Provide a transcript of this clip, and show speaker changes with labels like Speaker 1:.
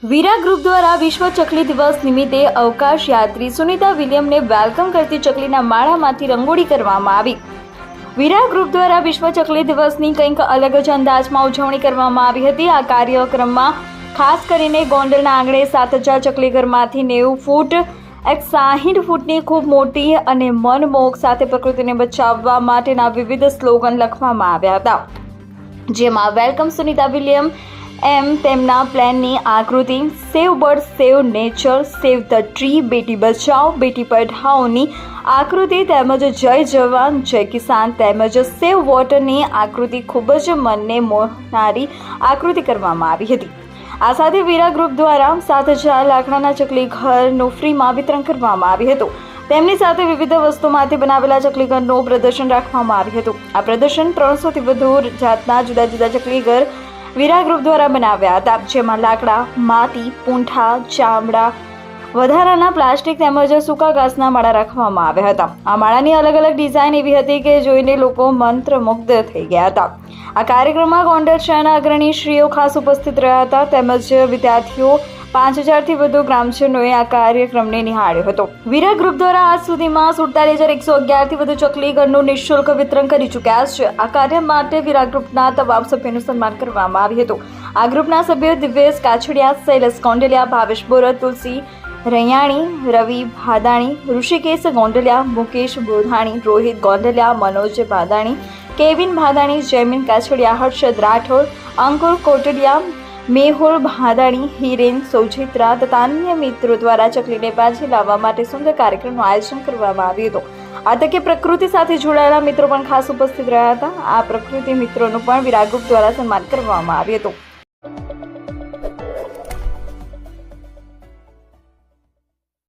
Speaker 1: વીરા group દ્વારા વિશ્વ ચકલી દિવસ નિમિત્તે અવકાશ યાત્રી સુનિતા વિલિયમને વેલકમ કરતી ચકલીના માળામાંથી રંગોળી કરવામાં આવી। વીરા ગ્રુપ દ્વારા વિશ્વ ચકલી દિવસની કંઈક અલગ જ અંદાજમાં ઉજવણી કરવામાં આવી હતી। આ કાર્યક્રમમાં ખાસ કરીને ગોંડલના આંગણે 7000 ચકલીઘરમાંથી 90 ફૂટ 60 ફૂટની ખૂબ મોટી અને મનમોહક સાથે પ્રકૃતિને બચાવવા માટેના વિવિધ સ્લોગન લખવામાં આવ્યા હતા, જેમાં વેલકમ સુનિતા વિલિયમ તેમના પ્લાનની આકૃતિ, save bird, save nature, save the tree, બેટી બચાઓ બેટી પઢાઓની આકૃતિ તેમજ જય જવાન જય કિસાન તેમજ સેવ વોટરની આકૃતિ ખૂબ જ મનને મોહનારી આકૃતિ કરવામાં આવી હતી। આ સાથે વીરા ગ્રુપ દ્વારા 7000 લાકડાના ચકલી ઘરનું ફ્રીમાં વિતરણ કરવામાં આવ્યું હતું। તેમની સાથે વિવિધ વસ્તુમાંથી બનાવેલા ચકલીઘરનું પ્રદર્શન રાખવામાં આવ્યું હતું। આ પ્રદર્શન 300થી વધુ જાતના જુદા જુદા ચકલીઘર વીરા ગ્રુપ દ્વારા બનાવ્યા હતા, જેમાં લાકડા, માટી, પૂંઠા, ચામડા, વધારાના પ્લાસ્ટિક તેમજ સૂકા ઘાસના માળા રાખવામાં આવ્યા હતા। આ માળાની અલગ અલગ ડિઝાઇન એવી હતી કે જોઈને લોકો મંત્રમુગ્ધ થઈ ગયા હતા। આ કાર્યક્રમમાં ગોંડલ શહેરના અગ્રણી શ્રીઓ ખાસ ઉપસ્થિત રહ્યા હતા તેમજ વિદ્યાર્થીઓ 5000થી વધુ ગ્રામજનોએ આ કાર્યક્રમને નિહાળ્યો હતો। વીરા ગ્રુપ દ્વારા આજ સુધીમાં 47111થી વધુ ચકલીઘરનું નિઃશુલ્ક વિતરણ કરી ચૂક્યા છે। આ કાર્ય માટે વીરા ગ્રુપના તમામ સભ્યોનું સન્માન કરવામાં આવ્યું હતું। આ ગ્રુપના સભ્યો દિવ્યેશ કાછડિયા, શૈલેષ ગોંડલિયા, ભાવેશ બોરત, તુલસી રૈયાણી, રવિ ભાદાણી, ઋષિકેશ ગોંડલિયા, મુકેશ બોધાણી, રોહિત ગોંડલિયા, મનોજ ભાદાણી, કેવિન ભાદાણી, જયમીન કાછડિયા, હર્ષદ રાઠોડ, અંકુર કોટડિયા, મેહુલ ભાદાણી, હિરેન સૌજિત્રા તથા અન્ય મિત્રો દ્વારા ચકલીને પાછી લાવવા માટે સુંદર કાર્યક્રમનું આયોજન કરવામાં આવ્યું હતું। આ તકે પ્રકૃતિ સાથે જોડાયેલા મિત્રો પણ ખાસ ઉપસ્થિત રહ્યા હતા। આ પ્રકૃતિ મિત્રોનું પણ વીરા ગ્રુપ દ્વારા સન્માન કરવામાં આવ્યું હતું।